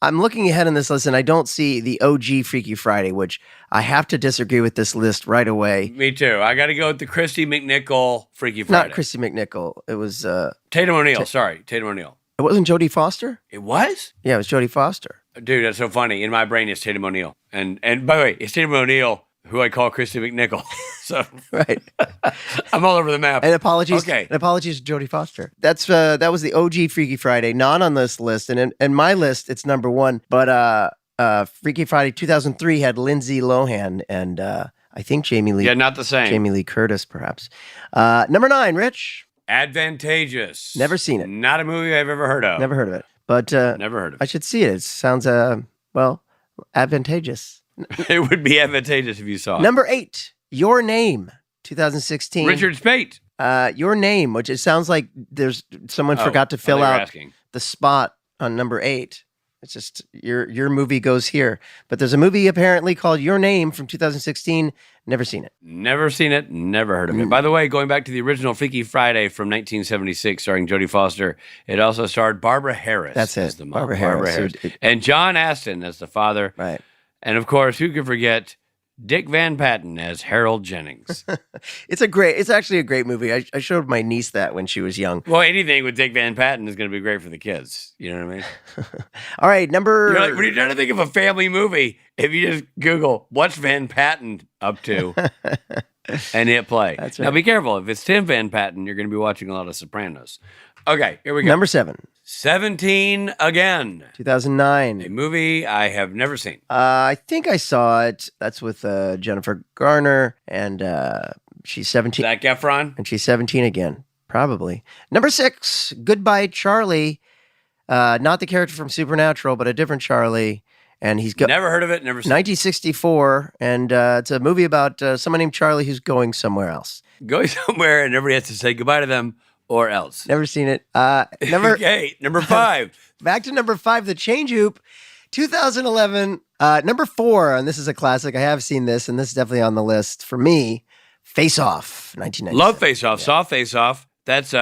I'm looking ahead in this list, and I don't see the OG Freaky Friday, which I have to disagree with this list right away. Me too. I got to go with the Christy McNichol Freaky Friday. Not Christy McNichol. It was Tatum O'Neal. Tatum O'Neal. It wasn't Jodie Foster? It was? Yeah, it was Jodie Foster. Dude, that's so funny. In my brain, it's Tatum O'Neal. And by the way, it's Tatum O'Neal who I call Christy McNichol. So Right. I'm all over the map. And apologies. Okay. And apologies to Jodie Foster. That was the OG Freaky Friday, not on this list. And in my list, it's number one. But Freaky Friday 2003 had Lindsay Lohan and I think Jamie Lee. Yeah, not the same. Jamie Lee Curtis, perhaps. Number 9, Rich. Advantageous. Never seen it. Not a movie I've ever heard of. Never heard of it. But Never heard of I it. should see it. It sounds advantageous. It would be advantageous if you saw it. Number 8, Your Name, 2016. Richard Speight. Your Name, which it sounds like there's someone forgot to fill out the spot on number 8. It's just your movie goes here. But there's a movie apparently called Your Name from 2016. Never seen it. Never seen it. Never heard of it. By the way, going back to the original Freaky Friday from 1976, starring Jodie Foster, it also starred Barbara Harris. That's it. As the mom. Barbara Harris. And John Astin as the father. Right. And of course, who could forget Dick Van Patten as Harold Jennings? It's actually a great movie. I showed my niece that when she was young. Well, anything with Dick Van Patten is going to be great for the kids. You know what I mean? All right, number... You're like, when you're trying to think of a family movie, if you just Google, what's Van Patten up to? And hit play. That's right. Now, be careful. If it's Tim Van Patten, you're going to be watching a lot of Sopranos. Okay, here we go. Number 7. 17 Again. 2009. A movie I have never seen. I think I saw it. That's with Jennifer Garner, and she's 17. Zac Efron. And she's 17 again, probably. Number 6, Goodbye Charlie. Not the character from Supernatural, but a different Charlie. And he's Never heard of it, never seen 1964, and it's a movie about someone named Charlie who's going somewhere else. it. Going somewhere and everybody has to say goodbye to them or else. Never seen it. Okay, number 5. Back to number 5, The Change Hoop, 2011. Number 4, and this is a classic. I have seen this, and this is definitely on the list for me. Face Off, 1997. Love Face Off, saw Face Off. That's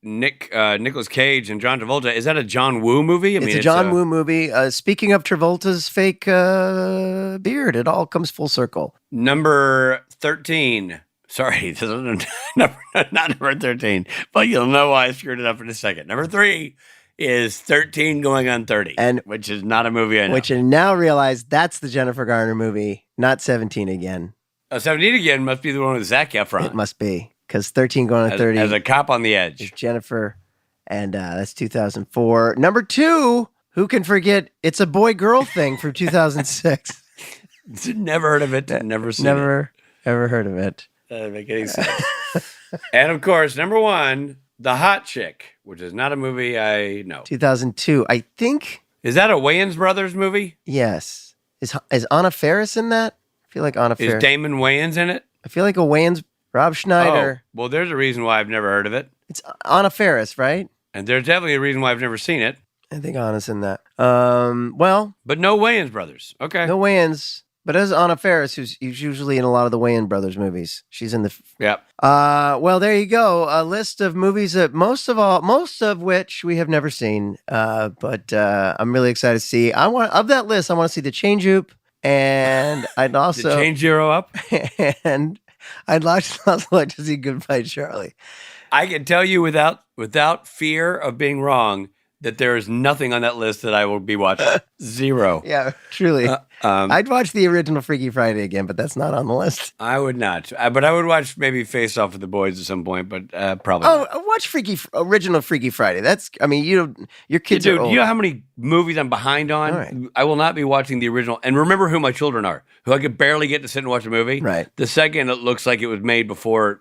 Nicolas Cage and John Travolta. Is that a John Woo movie? It's a John Woo movie. Speaking of Travolta's fake beard, it all comes full circle. Number 13. Sorry, this is not number 13, but you'll know why I screwed it up in a second. Number 3 is 13 going on 30, which is not a movie I know. Which I now realize that's the Jennifer Garner movie, not 17 Again. 17 Again must be the one with Zac Efron. It must be, because 13 going on 30. As a cop on the edge. Jennifer, and that's 2004. Number 2, who can forget It's a Boy-Girl Thing from 2006. Never heard of it, never seen it. Never, ever heard of it. That doesn't make any sense. And of course, number 1, The Hot Chick, which is not a movie I know. 2002, I think. Is that a Wayans Brothers movie? Yes. Is Anna Faris in that? I feel like Anna Faris. Is Damon Wayans in it? I feel like a Wayans, Rob Schneider. Oh, well, there's a reason why I've never heard of it. It's Anna Faris, right? And there's definitely a reason why I've never seen it. I think Anna's in that. But no Wayans Brothers. Okay. No Wayans. But as Anna Faris, who's usually in a lot of the Wayans Brothers movies. She's in the... Yep. Well, there you go. A list of movies that most of which we have never seen. But I'm really excited to see. Of that list, I want to see The Change Oop, and I'd also... The Change Zero Up? And I'd also like to see Goodbye Charlie. I can tell you without fear of being wrong that there is nothing on that list that I will be watching. Zero. Yeah, truly. I'd watch the original Freaky Friday again, but that's not on the list. I would not. But I would watch maybe Face Off with the Boys at some point, but probably not. Watch original Freaky Friday. Your kids are old. You know how many movies I'm behind on? All right. I will not be watching the original. And remember who my children are, who I could barely get to sit and watch a movie. Right. The second it looks like it was made before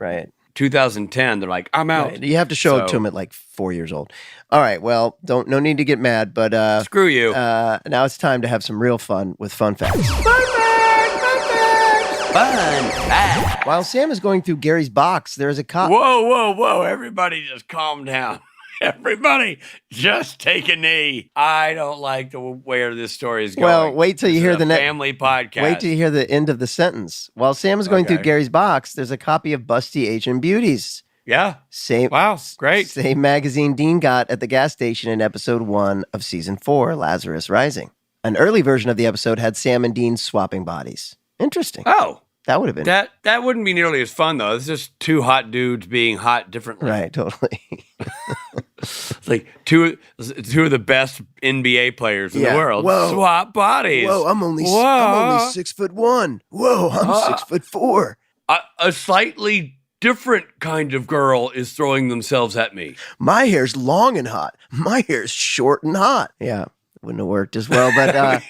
2010, they're like, I'm out. Right. You have to show it to them at like 4 years old. All right, well, no need to get mad, but screw you. Now it's time to have some real fun with fun facts. Fun fact. While Sam is going through Gary's box, there is a cop. Whoa! Everybody, just calm down. Everybody, just take a knee. I don't like where this story is going. Well, wait till you hear the family podcast. Wait till you hear the end of the sentence. While Sam is going through Gary's box, there's a copy of Busty Asian Beauties. Yeah. Wow, great. Same magazine Dean got at the gas station in episode 1 of season 4, Lazarus Rising. An early version of the episode had Sam and Dean swapping bodies. Interesting. Oh. That would have been... That wouldn't be nearly as fun, though. It's just two hot dudes being hot differently. Right, totally. It's like two of the best NBA players in the world. Whoa. Swap bodies. Whoa, I'm only 6'1". Whoa, I'm 6'4". A slightly different kind of girl is throwing themselves at me. My hair's long and hot. My hair's short and hot. Yeah. Wouldn't have worked as well, but that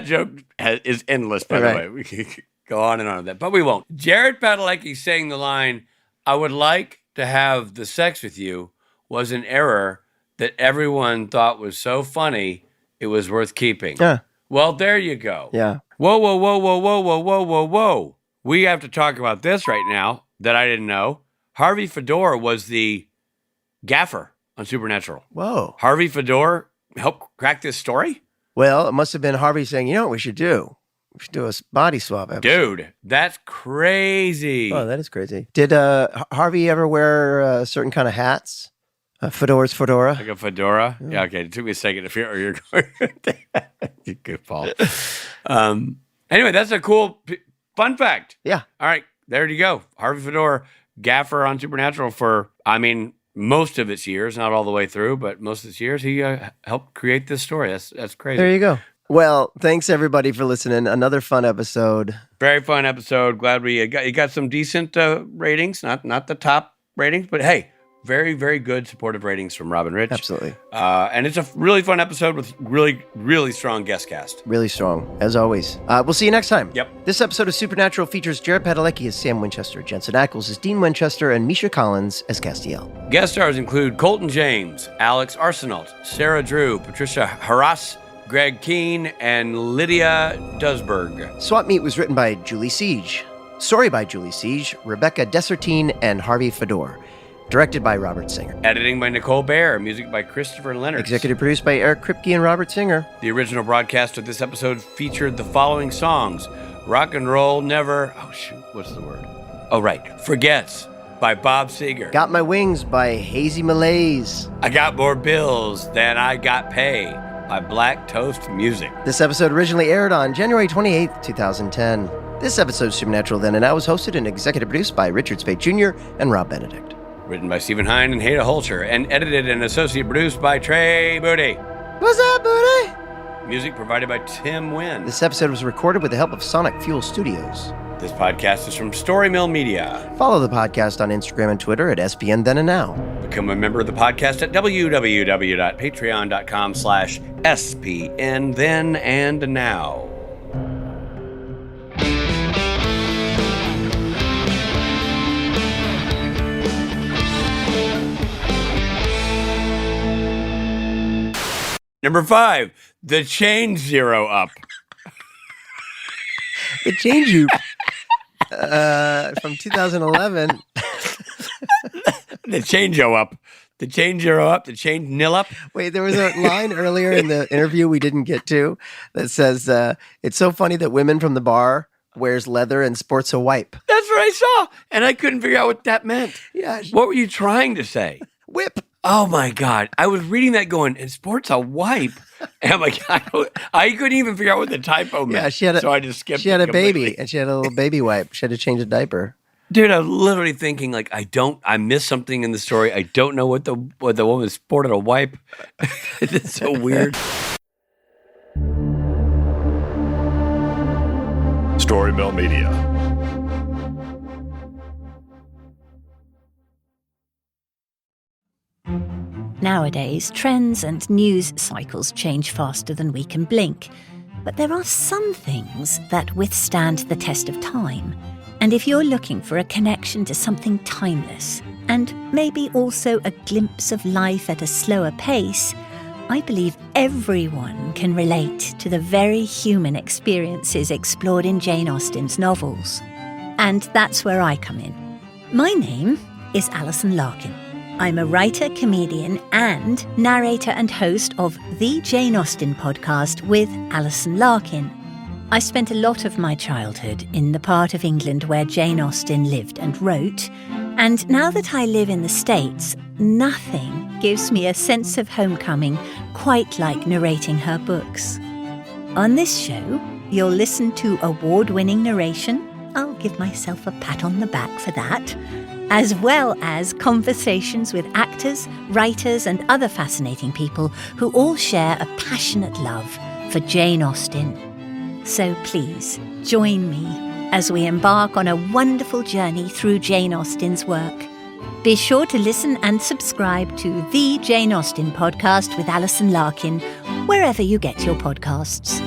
joke is endless, by the way. We could go on and on with that, but we won't. Jared Padalecki saying the line, "I would like to have the sex with you," was an error that everyone thought was so funny it was worth keeping. Yeah. Well, there you go. Yeah. Whoa. We have to talk about this right now that I didn't know. Harvey Fedor was the gaffer on Supernatural. Whoa. Harvey Fedor helped crack this story? Well, it must have been Harvey saying, you know what we should do? We should do a body swap episode. Dude, that's crazy. Oh, that is crazy. Did Harvey ever wear certain kind of hats? Fedor's fedora? Like a fedora? Yeah, okay. It took me a second to figure out where you're going. Good, Paul. Anyway, that's a cool fun fact. Yeah. All right, there you go. Harvey Fedor, gaffer on Supernatural for, most of its years, not all the way through, but most of its years, he helped create this story. That's crazy. There you go. Well, thanks everybody for listening. Another fun episode. Very fun episode. Glad we got some decent ratings, not the top ratings, but hey, very, very good supportive ratings from Rob and Rich. Absolutely. And it's a really fun episode with really, really strong guest cast. Really strong, as always. We'll see you next time. Yep. This episode of Supernatural features Jared Padalecki as Sam Winchester, Jensen Ackles as Dean Winchester, and Misha Collins as Castiel. Guest stars include Colton James, Alex Arsenault, Sarah Drew, Patricia Harras, Greg Keene, and Lydia Dusberg. Swap Meet was written by Julie Siege. Story by Julie Siege, Rebecca Dessertine, and Harvey Fedor. Directed by Robert Singer. Editing by Nicole Baer. Music by Christopher Leonard. Executive produced by Eric Kripke and Robert Singer. The original broadcast of this episode featured the following songs. Rock and Roll Never... Oh, shoot. What's the word? Oh, right. Forgets by Bob Seger. Got My Wings by Hazy Malaise. I Got More Bills Than I Got Pay by Black Toast Music. This episode originally aired on January 28th, 2010. This episode of Supernatural Then and Now was hosted and executive produced by Richard Spade Jr. and Rob Benedict. Written by Stephen Hine and Hada Holcher, and edited and associate produced by Trey Booty. What's up, Booty? Music provided by Tim Wynn. This episode was recorded with the help of Sonic Fuel Studios. This podcast is from Storymill Media. Follow the podcast on Instagram and Twitter at SPN Then and Now. Become a member of the podcast at www.patreon.com/SPN Then and Now. Number 5, the Change Zero Up. The Change You from 2011. The Change Zero Up. The Change Zero Up. The Change Nil Up. Wait, there was a line earlier in the interview we didn't get to that says, it's so funny that women from the bar wears leather and sports a wipe. That's what I saw. And I couldn't figure out what that meant. Yeah. What were you trying to say? Whip. Oh my God. I was reading that going, and sports a wipe. And I'm like, I couldn't even figure out what the typo meant. Yeah, so I just skipped it. She had a completely. baby, and she had a little baby wipe. She had to change a diaper. Dude, I was literally thinking, like, I missed something in the story. I don't know what the woman sported a wipe. It's so weird. Storymill Media. Nowadays, trends and news cycles change faster than we can blink. But there are some things that withstand the test of time. And if you're looking for a connection to something timeless, and maybe also a glimpse of life at a slower pace, I believe everyone can relate to the very human experiences explored in Jane Austen's novels. And that's where I come in. My name is Alison Larkin. I'm a writer, comedian, and narrator and host of the Jane Austen podcast with Alison Larkin. I spent a lot of my childhood in the part of England where Jane Austen lived and wrote, and now that I live in the States, nothing gives me a sense of homecoming quite like narrating her books. On this show, you'll listen to award-winning narration. I'll give myself a pat on the back for that. As well as conversations with actors, writers, and other fascinating people who all share a passionate love for Jane Austen. So please, join me as we embark on a wonderful journey through Jane Austen's work. Be sure to listen and subscribe to the Jane Austen podcast with Alison Larkin, wherever you get your podcasts.